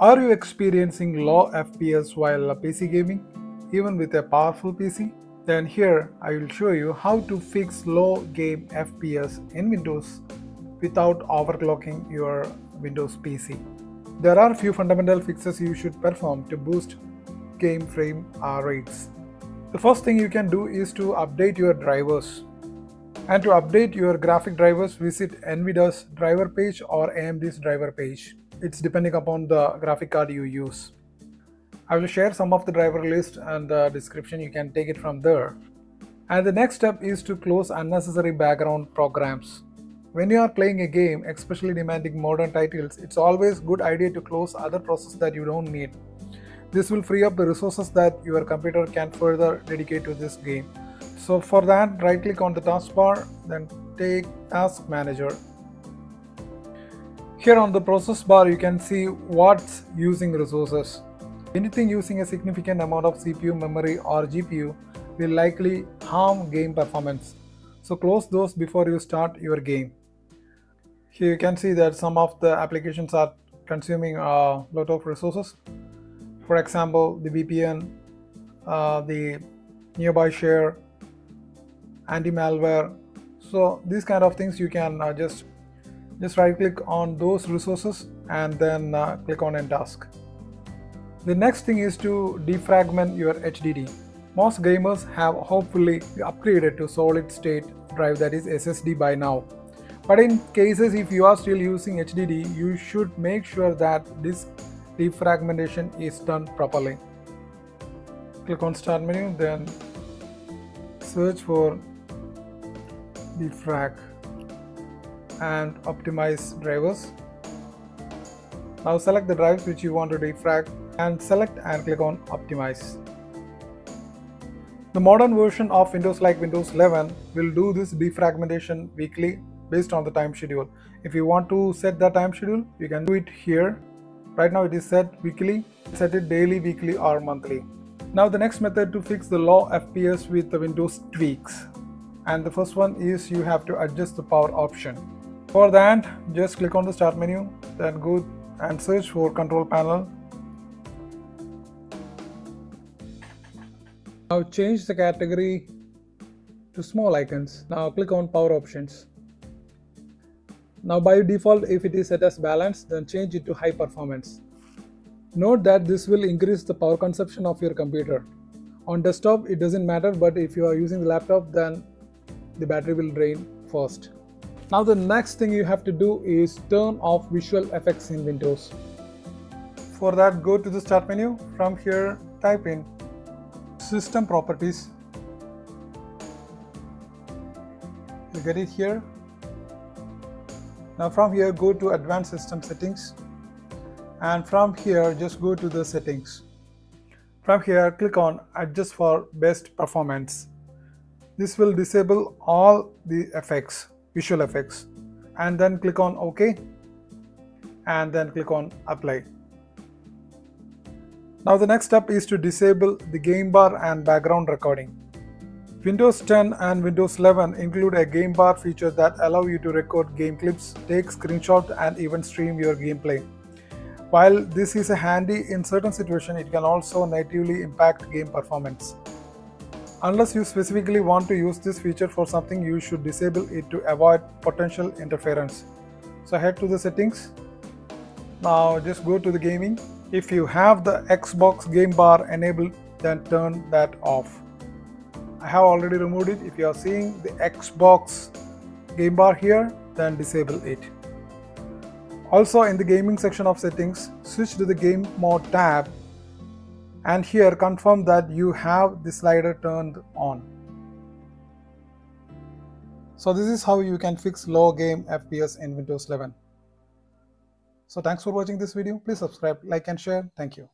Are you experiencing low FPS while PC gaming, even with a powerful PC? Then here I will show you how to fix low game FPS in Windows without overclocking your Windows PC. There are few fundamental fixes you should perform to boost game frame rates. The first thing you can do is to update your drivers. And to update your graphic drivers, visit NVIDIA's driver page or AMD's driver page. It's depending upon the graphic card you use. I will share some of the driver list and the description. You can take it from there. And the next step is to close unnecessary background programs. When you are playing a game, especially demanding modern titles, it's always a good idea to close other processes that you don't need. This will free up the resources that your computer can further dedicate to this game. So for that, right click on the taskbar, then take Task Manager. Here on the process bar, you can see what's using resources. Anything using a significant amount of CPU, memory or GPU will likely harm game performance. So close those before you start your game. Here you can see that some of the applications are consuming a lot of resources. For example, the VPN, the nearby share, anti-malware. So these kind of things you can just right click on those resources and then click on End Task. The next thing is to defragment your HDD. Most gamers have hopefully upgraded to solid state drive, that is SSD, by now. But in cases if you are still using HDD, you should make sure that this defragmentation is done properly. Click on Start menu, then search for defrag and optimize drivers. Now select the drives which you want to defrag and select and click on optimize. The modern version of Windows like Windows 11 will do this defragmentation weekly based on the time schedule. If you want to set the time schedule, you can do it here. Right now it is set weekly, set it daily, weekly or monthly. Now the next method to fix the low FPS with the Windows tweaks. And the first one is you have to adjust the power option. For that, just click on the Start menu, then go and search for Control Panel. Now change the category to small icons. Now click on Power Options. Now by default, if it is set as balanced, then change it to High Performance. Note that this will increase the power consumption of your computer. On desktop, it doesn't matter, but if you are using the laptop, then the battery will drain first. Now the next thing you have to do is turn off visual effects in Windows. For that, go to the Start menu. From here, type in System Properties. You get it here. Now from here, go to Advanced System Settings, and from here just go to the Settings. From here, click on Adjust for Best Performance. This will disable all the effects, visual effects, and then click on OK and then click on Apply. Now the next step is to disable the game bar and background recording. Windows 10 and Windows 11 include a game bar feature that allow you to record game clips, take screenshots and even stream your gameplay. While this is handy in certain situations, it can also negatively impact game performance. Unless you specifically want to use this feature for something, you should disable it to avoid potential interference. So head to the settings. Now just go to the gaming. If you have the Xbox game bar enabled, then turn that off. I have already removed it. If you are seeing the Xbox game bar here, then disable it. Also in the gaming section of settings, switch to the game mode tab and here confirm that you have the slider turned on. So this is how you can fix low game FPS in Windows 11. So thanks for watching this video. Please subscribe, like and share. Thank you.